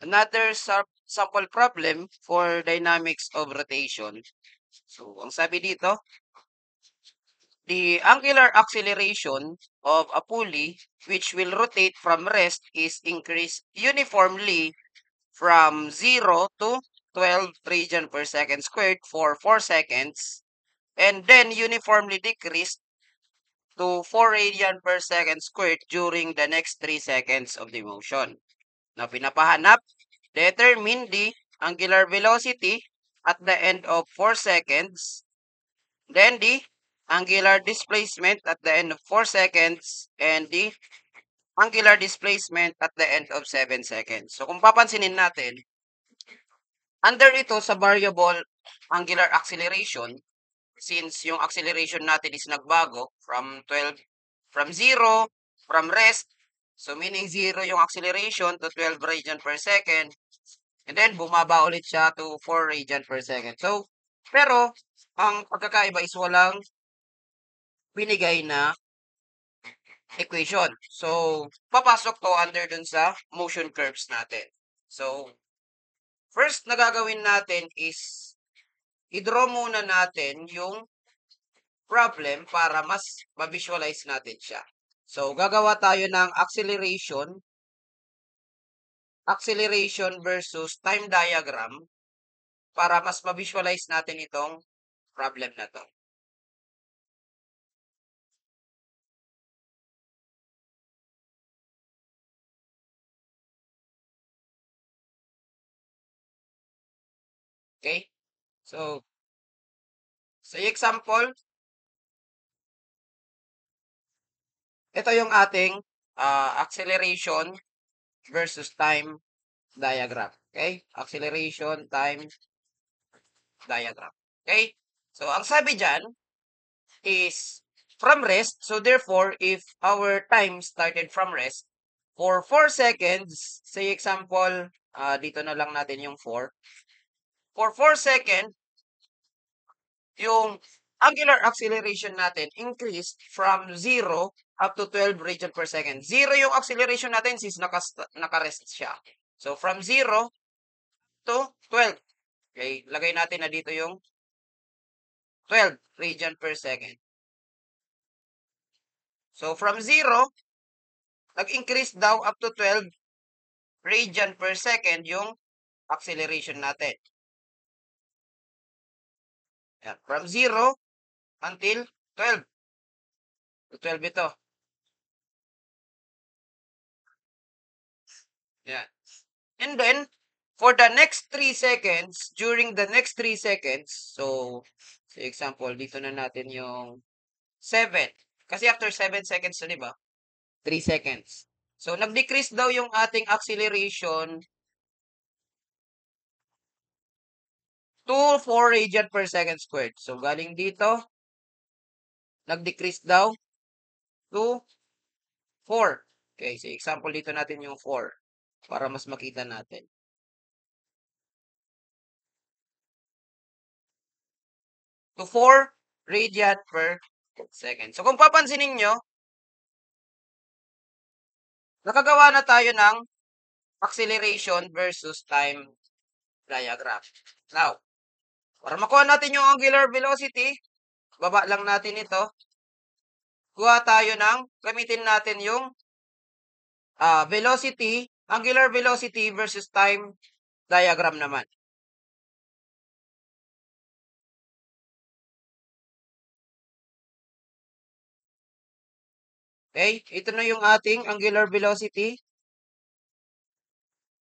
Another sample problem for dynamics of rotation. So, ang sabi dito, the angular acceleration of a pulley which will rotate from rest is increased uniformly from 0 to 12 radian per second squared for 4 seconds and then uniformly decreased to 4 radian per second squared during the next 3 seconds of the motion. Na pinapahanap, determine the angular velocity at the end of 4 seconds, then the angular displacement at the end of 4 seconds, and the angular displacement at the end of 7 seconds. So kung papansinin natin, under ito sa variable angular acceleration, since yung acceleration natin is nagbago from 0, from rest, so meaning 0 yung acceleration to 12 radian per second, and then bumaba ulit siya to 4 radian per second. So, pero, ang pagkakaiba is walang binigay na equation. So, papasok to under dun sa motion curves natin. So, first na gagawin natin is i-draw muna natin yung problem para mas ma-visualize natin siya. So, gagawa tayo ng acceleration versus time diagram para mas ma-visualize natin itong problem na to. Okay? So, sa example, ito yung ating acceleration versus time diagram. Okay? Acceleration, time diagram. Okay? So, ang sabi dyan is from rest. So, therefore, if our time started from rest, for 4 seconds, say example, dito na lang natin yung 4. For 4 seconds, yung angular acceleration natin increased from 0 up to 12 radian per second. 0 yung acceleration natin since nakarest siya. So, from 0 to 12. Okay, lagay natin na dito yung 12 radian per second. So, from 0, nag-increase daw up to 12 radian per second yung acceleration natin. Yan. From 0 until 12. To 12 ito. Yan. And then, for the next 3 seconds, during the next 3 seconds, so, for example, dito na natin yung 7. Kasi after 7 seconds na, di ba? 3 seconds. So, nag-decrease daw yung ating acceleration to 4 radian per second squared. So, galing dito, nag-decrease daw to 4. Okay, so example dito natin yung 4 para mas makita natin. To 4 radian per second. So, kung papansinin nyo, nakagawa na tayo ng acceleration versus time diagram. Now, para makuha natin yung angular velocity, baba lang natin ito. Kuha tayo ng, gamitin natin yung velocity, angular velocity versus time diagram naman. Okay, ito na yung ating angular velocity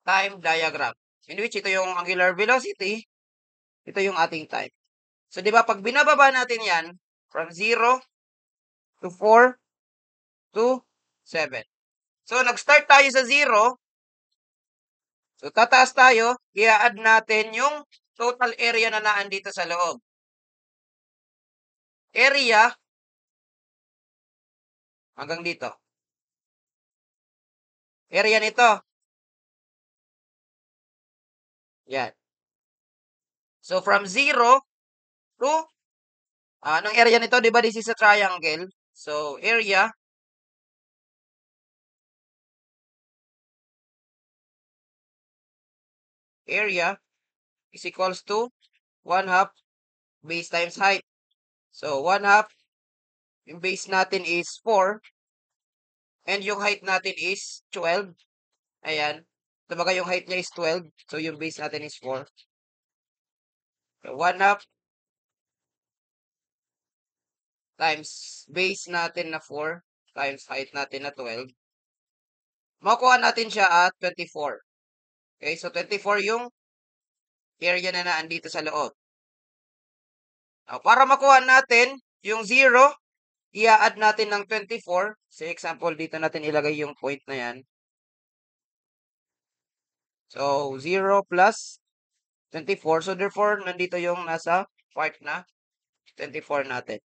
time diagram. In which ito yung angular velocity, ito yung ating time. So, di ba, pag binababa natin yan, from 0 to 4 to 7. So, nag-start tayo sa 0. So, tataas tayo, i-add natin yung total area na naan dito sa loob. Area hanggang dito. Area nito. Yan. So, from 0 to, anong area nito? Di ba this is a triangle? So, area area is equals to 1 half base times height. So, 1 half, yung base natin is 4, and yung height natin is 12. Ayan. Kumbaga yung height niya is 12, so yung base natin is 4. So, 1 half times base natin na 4 times height natin na 12. Makukuha natin siya at 24. Okay, so 24 yung area na naandito sa loob. Now, para makuha natin yung 0, i-add natin ng 24. Sa example, dito natin ilagay yung point na yan. So, 0 plus 24. So, therefore, nandito yung nasa part na 24 natin.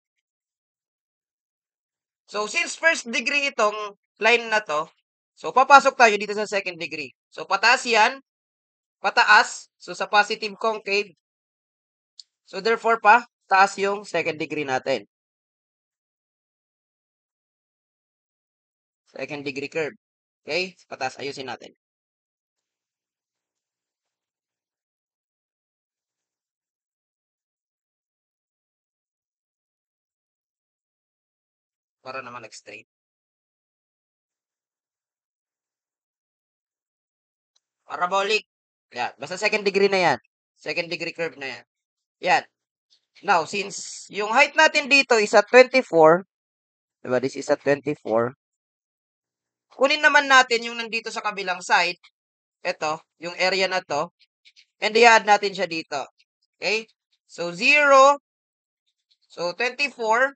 So, since first degree itong line na to, so, papasok tayo dito sa second degree. So, pataas yan, pataas. So, sa positive concave. So, therefore, taas yung second degree natin. Second degree curve. Okay? Pataas, ayusin natin. Para naman nag-straight. Parabolic. Yan. Basta second degree na yan. Second degree curve na yan. Yan. Now, since yung height natin dito is at 24, diba? This is at 24. Kunin naman natin yung nandito sa kabilang side. Ito, yung area na to. And i-add natin siya dito. Okay? So, 0. So, 24.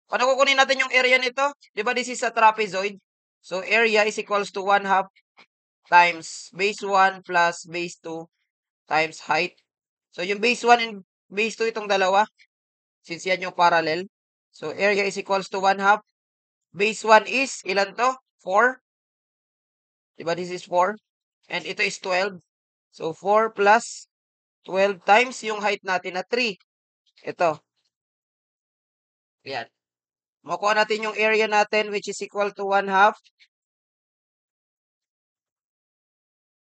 Paano kukunin natin yung area nito? Diba this is a trapezoid? So, area is equals to 1 half times base 1 plus base 2 times height. So, yung base 1 and base 2 itong dalawa. Since yan yung parallel. So, area is equals to 1 half. Base 1 is, ilan to? 4. Diba this is 4? And ito is 12. So, 4 plus 12 times yung height natin na 3. Ito. Yan. Makuha natin yung area natin which is equal to 1 half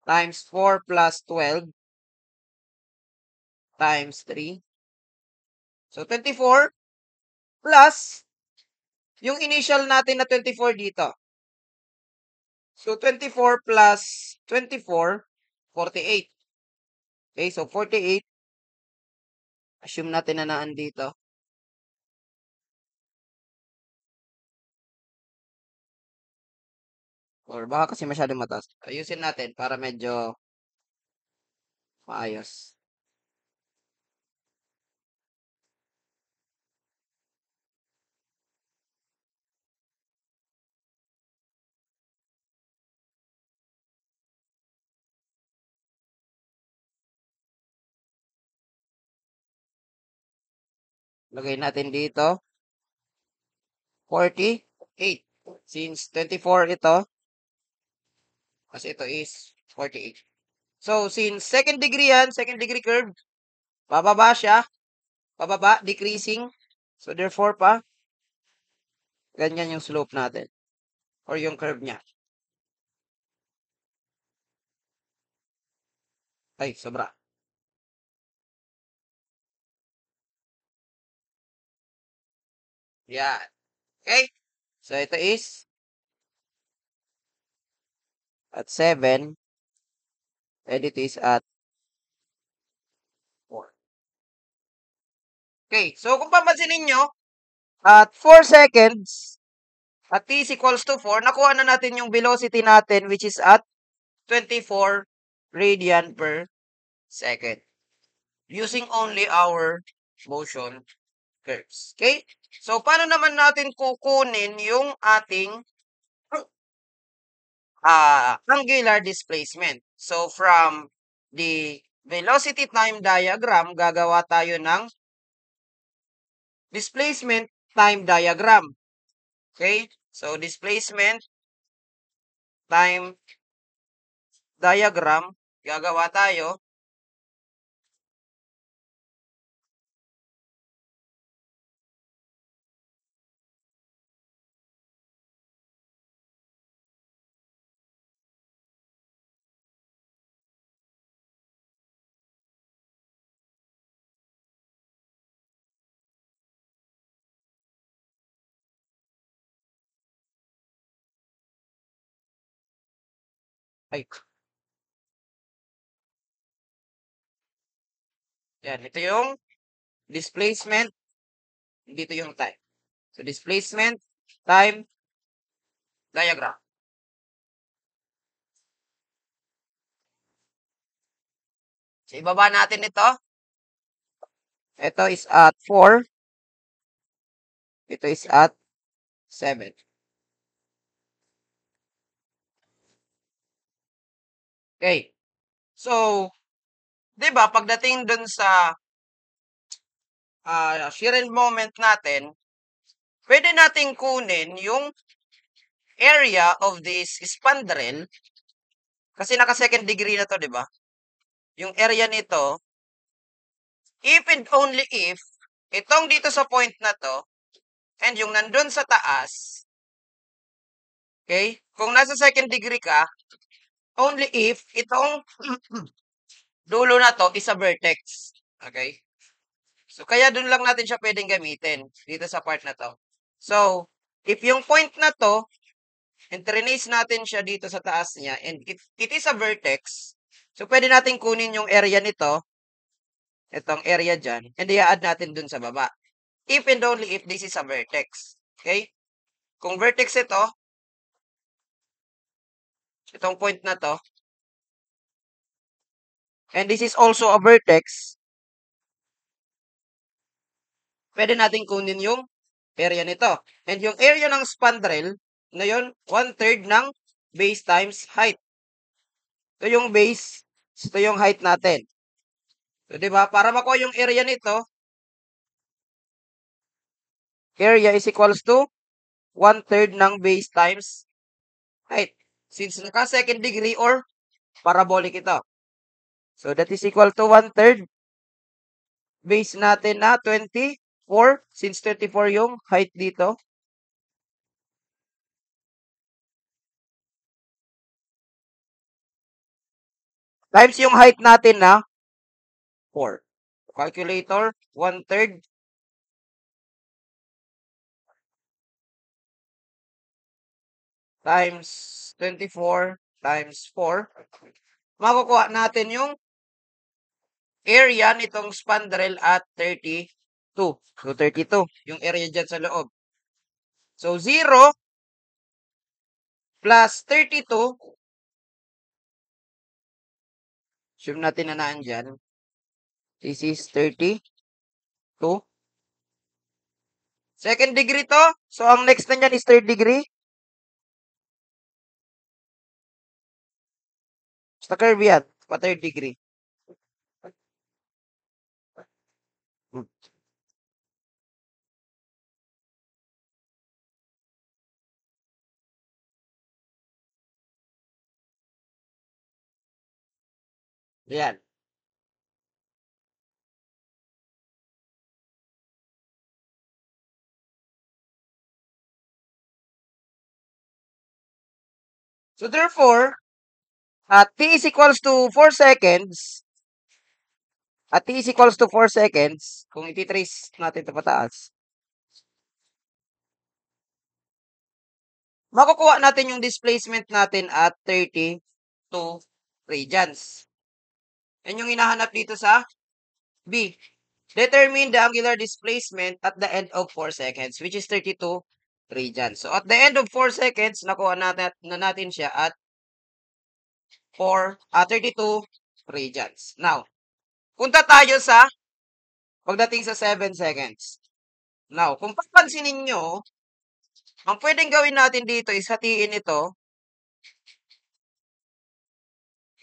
times 4 plus 12 times 3. So, 24 plus yung initial natin na 24 dito. So, 24 plus 24, 48. Okay, so 48. Assume natin na naandito. Or baka kasi masyadong mataas. Ayusin natin para medyo maayos. Lagay natin dito. 48. Since 24 ito, kasi ito is 48. So, since second degree yan, second degree curve, bababa siya. Pababa, decreasing. So, therefore ganyan yung slope natin. Or yung curve niya. Ay, sobra. Yan. Okay? So, ito is at 7. And it is at 4. Okay. So, kung papansinin nyo, at 4 seconds, at t is equals to 4, nakuha na natin yung velocity natin which is at 24 radian per second. Using only our motion curves. Okay? So, paano naman natin kukunin yung ating angular displacement? So, from the velocity time diagram, gagawa tayo ng displacement time diagram. Okay? So, displacement time diagram, gagawa tayo. Ay, yan. Ito yung displacement, dito yung time. So, displacement, time, diagram. So, ibaba natin ito. Ito is at 4. Ito is at 7. Okay. So, 'di ba pagdating dun sa shear moment natin, pwede nating kunin yung area of this spandrel kasi naka second degree na to, 'di ba? Yung area nito, if and only if itong dito sa point na to and yung nandun sa taas, okay? Kung nasa second degree ka, only if itong dulo na to is a vertex. Okay? So, kaya dun lang natin siya pwedeng gamitin dito sa part na to. So, if yung point na to, and trace natin siya dito sa taas niya, and it is a vertex, so pwede natin kunin yung area nito, itong area dyan, and i-add natin dun sa baba. If and only if this is a vertex. Okay? Kung vertex ito, itong point na to, and this is also a vertex, pwede natin kunin yung area nito. And yung area ng spandrel, ngayon, 1/3 ng base times height. Ito yung base, ito yung height natin. So, di ba? Para makuha yung area nito, area is equals to 1/3 ng base times height. Since naka second degree or parabolic ito. So, that is equal to 1/3 base natin na 24. Since 24 yung height dito. Times yung height natin na 4. Calculator, 1/3 times 24 times 4. Makukuha natin yung area nitong spandrel at 32. So, 32. Yung area dyan sa loob. So, 0 plus 32. Assume natin na naandyan. This is 32. Second degree to. So, ang next na nyan is third degree. Sa curve yan. Pa third degree. Yan. So, therefore, at t is equals to 4 seconds, at t is equals to 4 seconds, kung ititrace natin ito pataas, makukuha natin yung displacement natin at 32 radians. Yan yung hinahanap dito sa B. Determine the angular displacement at the end of 4 seconds, which is 32 radians. So, at the end of 4 seconds, nakuha natin siya at 32 radians. Now, punta tayo sa pagdating sa 7 seconds. Now, kung papansinin nyo, ang pwedeng gawin natin dito is hatiin ito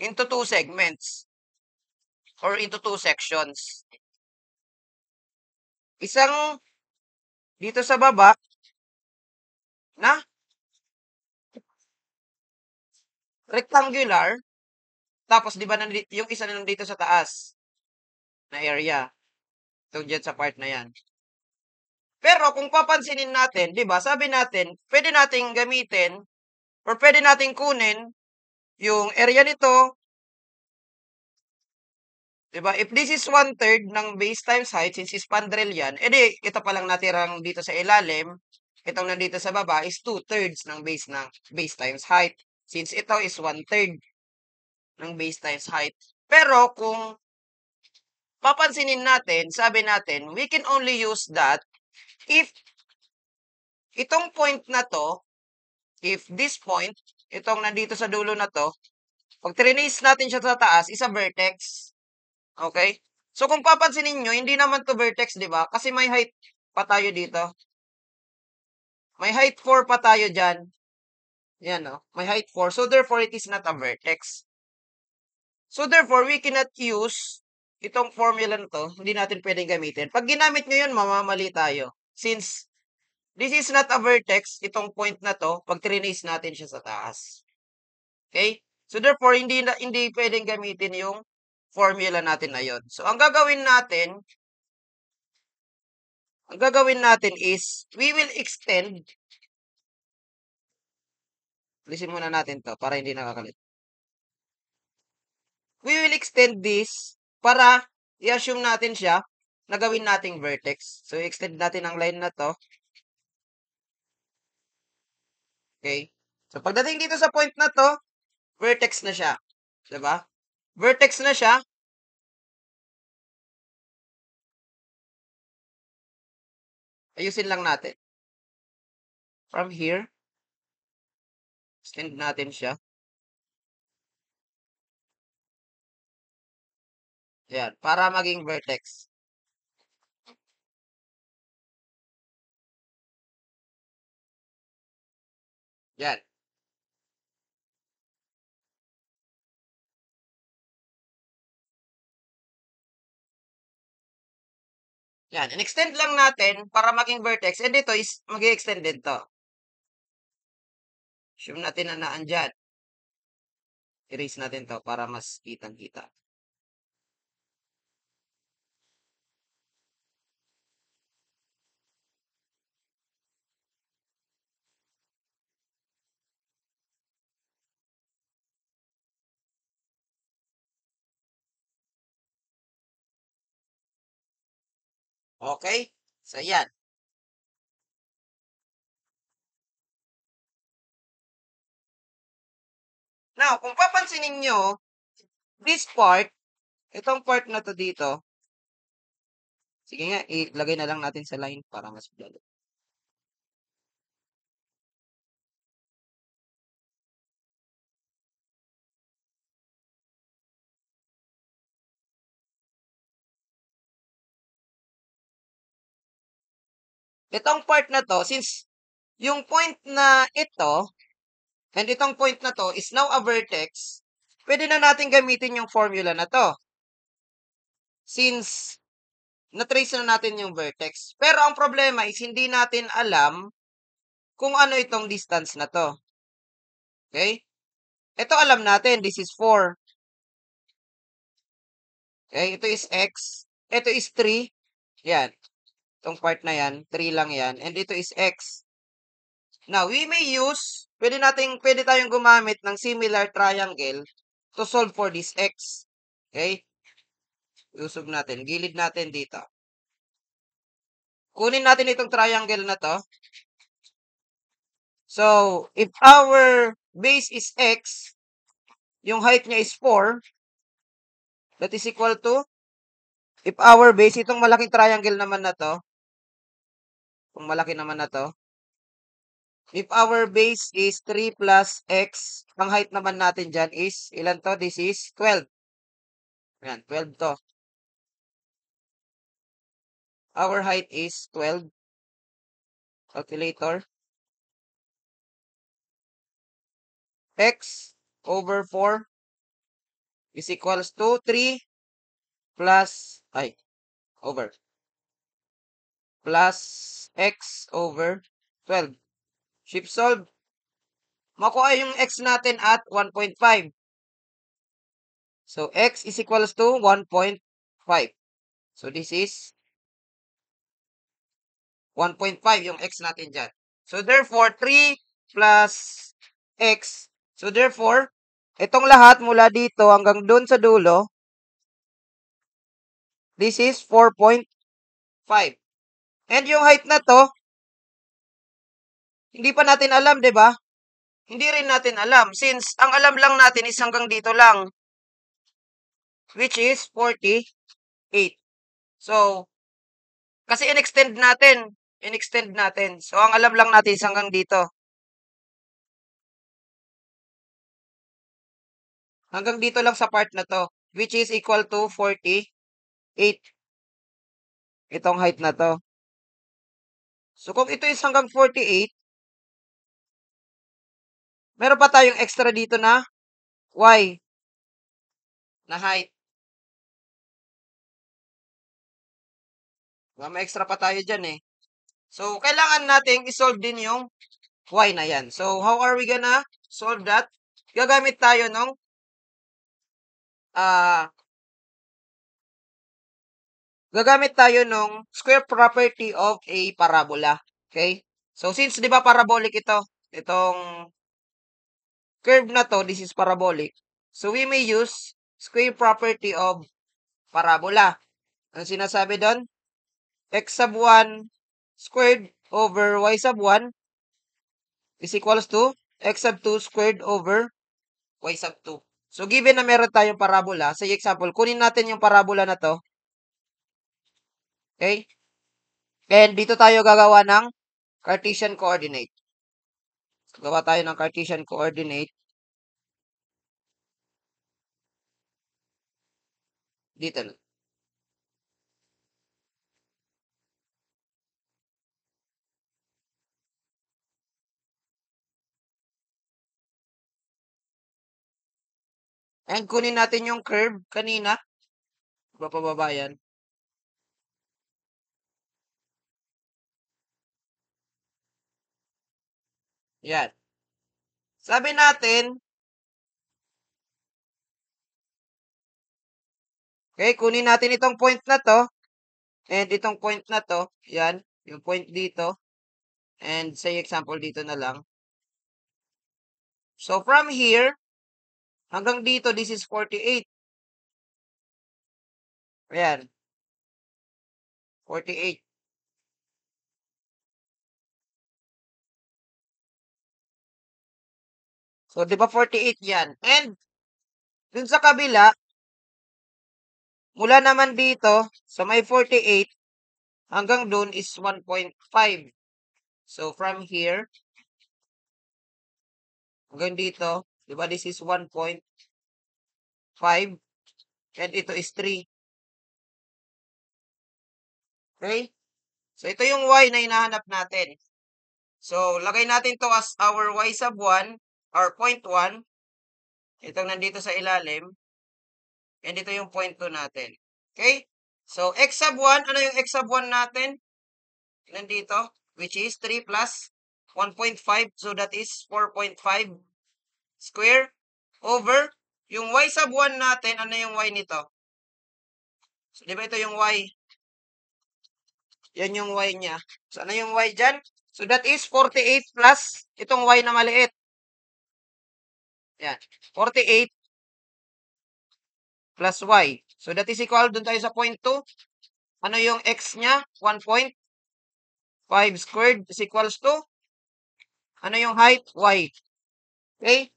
into 2 segments or into 2 sections. Isang dito sa baba na rectangular, tapos di ba yung isa na nandito sa taas na area. Ito dyan sa part na yan. Pero kung papansinin natin, di ba, sabi natin, pwede nating gamitin or pwede nating kunin yung area nito. Di ba? If this is 1/3 ng base times height, since spandrel yan, edi ito pa lang natirang dito sa ilalim, itong nandito sa baba is 2/3 ng base times height. Since ito is 1/3. ng base times height. Pero kung papansinin natin, sabi natin, we can only use that if itong point na to, if this point, itong nandito sa dulo na to, pag trace natin siya sa taas, is a vertex. Okay? So kung papansinin nyo, hindi naman to vertex, di ba? Kasi may height pa tayo dito. May height 4 pa tayo dyan. Yan, no? May height 4. So therefore, it is not a vertex. So therefore, we cannot use itong formula na to. Hindi natin pwedeng gamitin. Pag ginamit nyo yun, mamamali tayo. Since this is not a vertex, itong point na to, pag trace natin siya sa taas. Okay? So therefore, hindi pwedeng gamitin yung formula natin na yun. So ang gagawin natin is, we will extend. Alisin muna natin to para hindi nakakalit. We will extend this para i-assume natin siya na gawin nating vertex. So, extend natin ang line na to. Okay? So, pagdating dito sa point na to, vertex na siya. Diba? Vertex na siya. Ayusin lang natin. From here, extend natin siya. Yan, para maging vertex. Yan. Yan, in-extend lang natin para maging vertex. And dito is mag-extend din to. Assume natin na naandyan. Erase natin to para mas kitang-kita. Okay? So, yan. Now, kung papansinin nyo, this part, itong part na to dito, sige nga, ilagay na lang natin sa line para mas lalo. Itong part na to, since yung point na ito, and itong point na to is now a vertex, pwede na natin gamitin yung formula na to. Since na-trace na natin yung vertex. Pero ang problema is hindi natin alam kung ano itong distance na to. Okay? Ito alam natin, this is 4. Okay? Ito is x. Ito is 3. Yan. Itong part na yan, 3 lang yan. And ito is x. Now, we may use, pwede tayong gumamit ng similar triangle to solve for this x. Okay? Usog natin. Gilid natin dito. Kunin natin itong triangle na to. So, if our base is x, yung height niya is 4, that is equal to, if our base, itong malaking triangle naman na to, kung malaki naman na to, if our base is 3 plus x, ang height naman natin dyan is, ilan to? This is 12. Ayan, 12 to. Our height is 12. Calculator. X over 4 is equals to 3 plus, over. Plus x over 12. Shift solve. Makuha yung x natin at 1.5. So, x is equals to 1.5. So, this is 1.5 yung x natin dyan. So, therefore, 3 plus x. So, therefore, itong lahat mula dito hanggang doon sa dulo, this is 4.5. And yung height na to, hindi pa natin alam, di ba? Hindi rin natin alam. Since, ang alam lang natin is hanggang dito lang. which is 48. So, kasi in-extend natin. In-extend natin. So, ang alam lang natin is hanggang dito. Hanggang dito lang sa part na to, which is equal to 48. Itong height na to. So, kung ito is hanggang 48, meron pa tayong extra dito na y na height. May extra pa tayo dyan eh. So, kailangan nating isolve din yung y na yan. So, how are we gonna solve that? Gagamit tayo ng ah gagamit tayo ng square property of a parabola. Okay? So, since di ba parabolic ito, itong curve na to, this is parabolic. So, we may use square property of parabola. Ang sinasabi doon, x sub 1 squared over y sub 1 is equals to x sub 2 squared over y sub 2. So, given na meron tayong parabola, sa example, kunin natin yung parabola na to. Okay? And dito tayo gagawa ng Cartesian coordinate. So, gawa tayo ng Cartesian coordinate. Dito na. And kunin natin yung curve kanina. Pababa yan. Yan. Sabi natin, okay, kunin natin itong point na to. And itong point na to. Yan. Yung point dito. And say example dito na lang. So, from here, hanggang dito, this is 48. Ayan. 48. So, di ba 48 yan? And, dun sa kabila, mula naman dito, sa may 48, hanggang dun is 1.5. So, from here, hanggang dito, di ba this is 1.5, and ito is 3. Okay? So, ito yung y na hinahanap natin. So, lagay natin to as our y sub 1, or point 1. Itong nandito sa ilalim. And ito yung point 2 natin. Okay? So, x sub 1, ano yung x sub 1 natin? Nandito, which is 3 plus 1.5. So, that is 4.5 square over yung y sub 1 natin. Ano yung y nito? So, di ba ito yung y? Yan yung y niya. So, ano yung y dyan? So, that is 48 plus itong y na maliit. Yan. 48 plus y. So, that is equal, dun tayo sa point 2. Ano yung x niya? 1.5 squared is equals to, ano yung height? Y. Okay?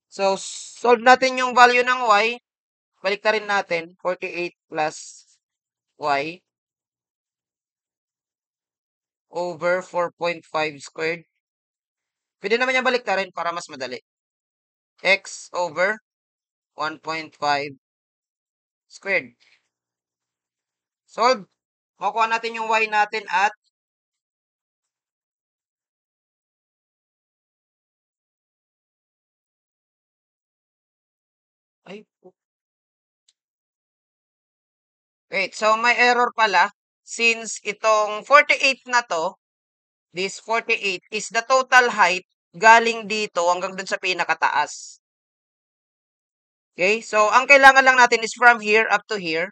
So, solve natin yung value ng y. Balik na rin natin. 48 plus y over 4.5 squared. Pwede naman yung balik na rin para mas madali. X over 1.5 squared. Solve. Makuha natin yung y natin at ay, wait, so may error pala. Since itong 48 na to, this 48 is the total height galing dito hanggang dun sa pinakataas. Okay? So, ang kailangan lang natin is from here up to here.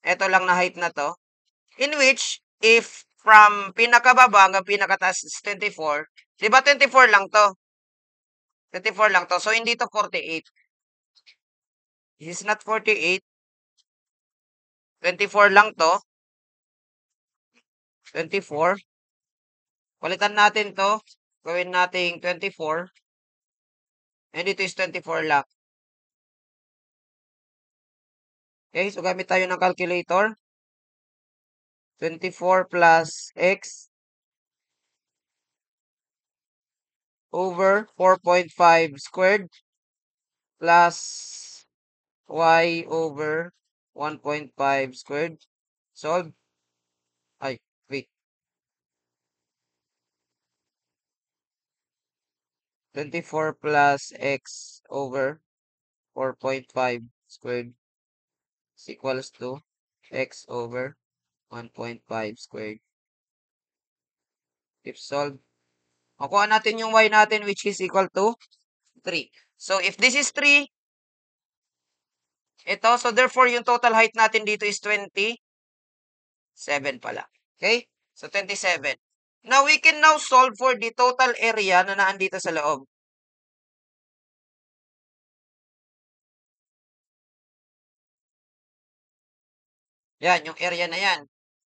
Ito lang na height na to. In which, if from pinakababa hanggang pinakataas is 24, di ba 24 lang to? 24 lang to. So, hindi to 48. This is not 48. 24 lang to. 24. Palitan natin to. Gawin nating 24. And ito is 24 lang. Okay, so gamit tayo ng calculator. 24 plus x over 4.5 squared plus y over 1.5 squared. Solve. Ay, wait. 24 plus x over 4.5 squared is equals to x over 1.5 squared. If solved, makuha natin yung y natin which is equal to 3. So, if this is 3, ito, so therefore, yung total height natin dito is 27 pala. Okay? So, 27. Now, we can now solve for the total area na naandito sa loob. Yan, yung area na yan.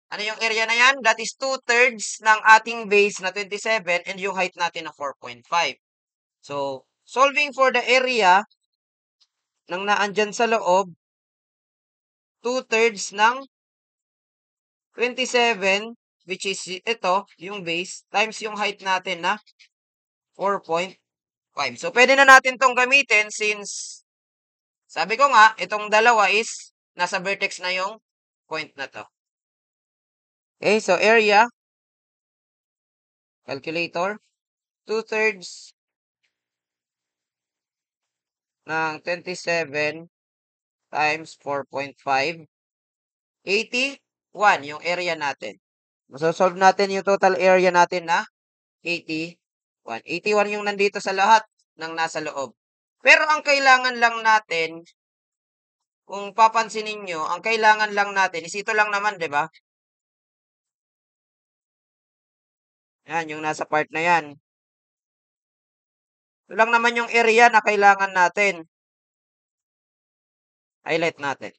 Ano yung area na yan? That is 2/3 ng ating base na 27 and yung height natin na 4.5. So, solving for the area ng naandyan sa loob, 2/3 ng 27, which is ito, yung base, times yung height natin na 4.5. So, pwede na natin tong gamitin since, sabi ko nga, itong dalawa is nasa vertex na yung point na to. Okay, so area, calculator, 2/3 ng 27 times 4.5, 81 yung area natin. Masosolve natin yung total area natin na 81. 81 yung nandito sa lahat ng nasa loob. Pero ang kailangan lang natin, kung papansinin nyo, ang kailangan lang natin is ito lang naman, di ba? Yan, yung nasa part na yan. Ito lang naman yung area na kailangan natin. Highlight natin.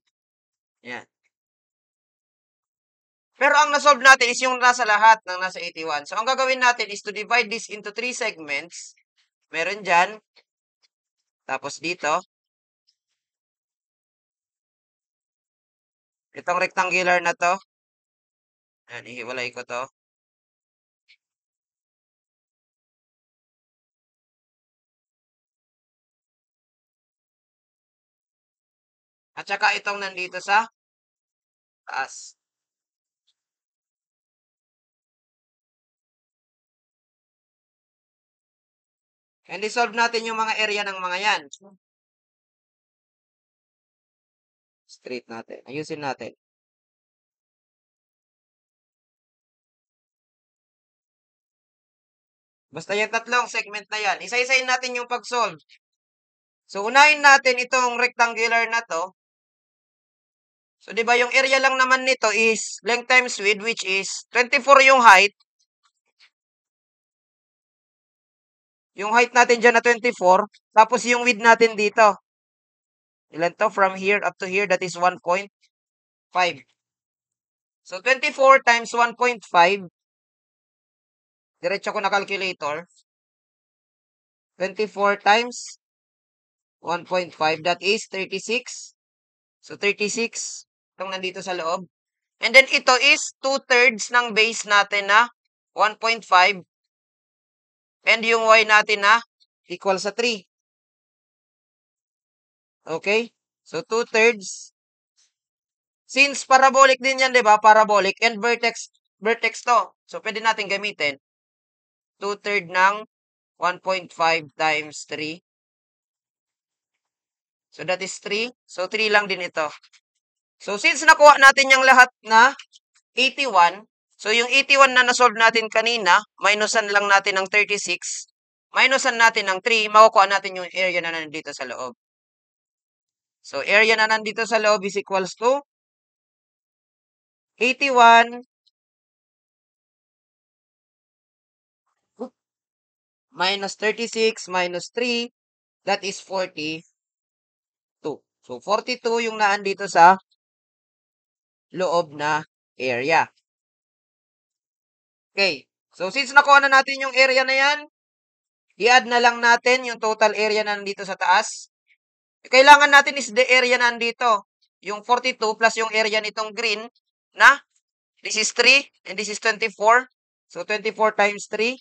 Yan. Pero ang nasolve natin is yung nasa lahat ng nasa 81. So, ang gagawin natin is to divide this into 3 segments. Meron dyan. Tapos dito. Itong rectangular na to. Yan, ihiwalay ko to. At saka itong nandito sa taas. And isolve natin yung mga area ng mga yan. Straight natin. Ayusin natin. Basta yung tatlong segment na yan. Isa-isayin natin yung pag-solve. So, unahin natin itong rectangular na to. So, di ba yung area lang naman nito is length times width, which is 24 yung height. Yung height natin dyan na 24. Tapos yung width natin dito. Ilan to? From here up to here, that is 1.5. So, 24 times 1.5. Diretso ko na calculator. 24 times 1.5, that is 36. So, 36 itong nandito sa loob. And then, ito is 2/3 ng base natin na 1.5. And yung y natin na equal sa 3. Okay? So, 2/3. Since parabolic din yan, di ba? Parabolic and vertex to. So, pwede natin gamitin. 2/3 ng 1.5 times 3. So, that is 3. So, 3 lang din ito. So, since nakuha natin yung lahat na 81, so yung 81 na nasolve natin kanina, minusan lang natin ng 36, minusan natin ng 3, makukuha natin yung area na nandito sa loob. So, area na nandito sa loob is equals to 81 minus 36 minus 3, that is 42. So, 42 yung naandito sa loob na area. Okay. So, since nakuha na natin yung area na yan, i-add na lang natin yung total area na nandito sa taas. Kailangan natin is the area na nandito. yung 42 plus yung area nitong green na this is 3 and this is 24. So, 24 times 3,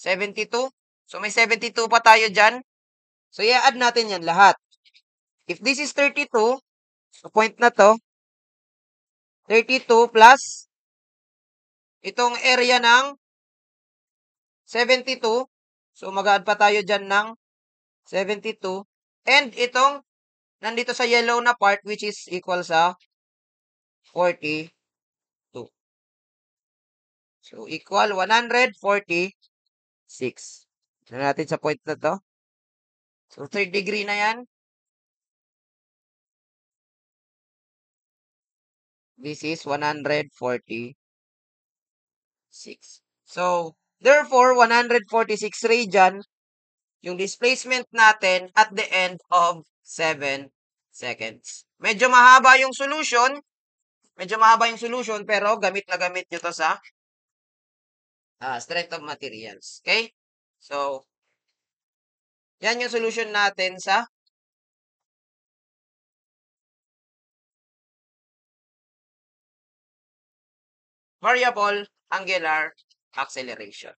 72. So, may 72 pa tayo dyan. So, i-add natin yan lahat. If this is 32, so point na to, 32 plus itong area ng 72. So, mag-add pa tayo dyan ng 72. And itong nandito sa yellow na part which is equal sa 42. So, equal 146. Tignan natin sa point na to. So, third degree na yan. This is 146. So, therefore, 146 radian yung displacement natin at the end of 7 seconds. Medyo mahaba yung solution. Pero gamit na gamit nyo to sa strength of materials. Okay? So, yan yung solution natin sa variable angular acceleration.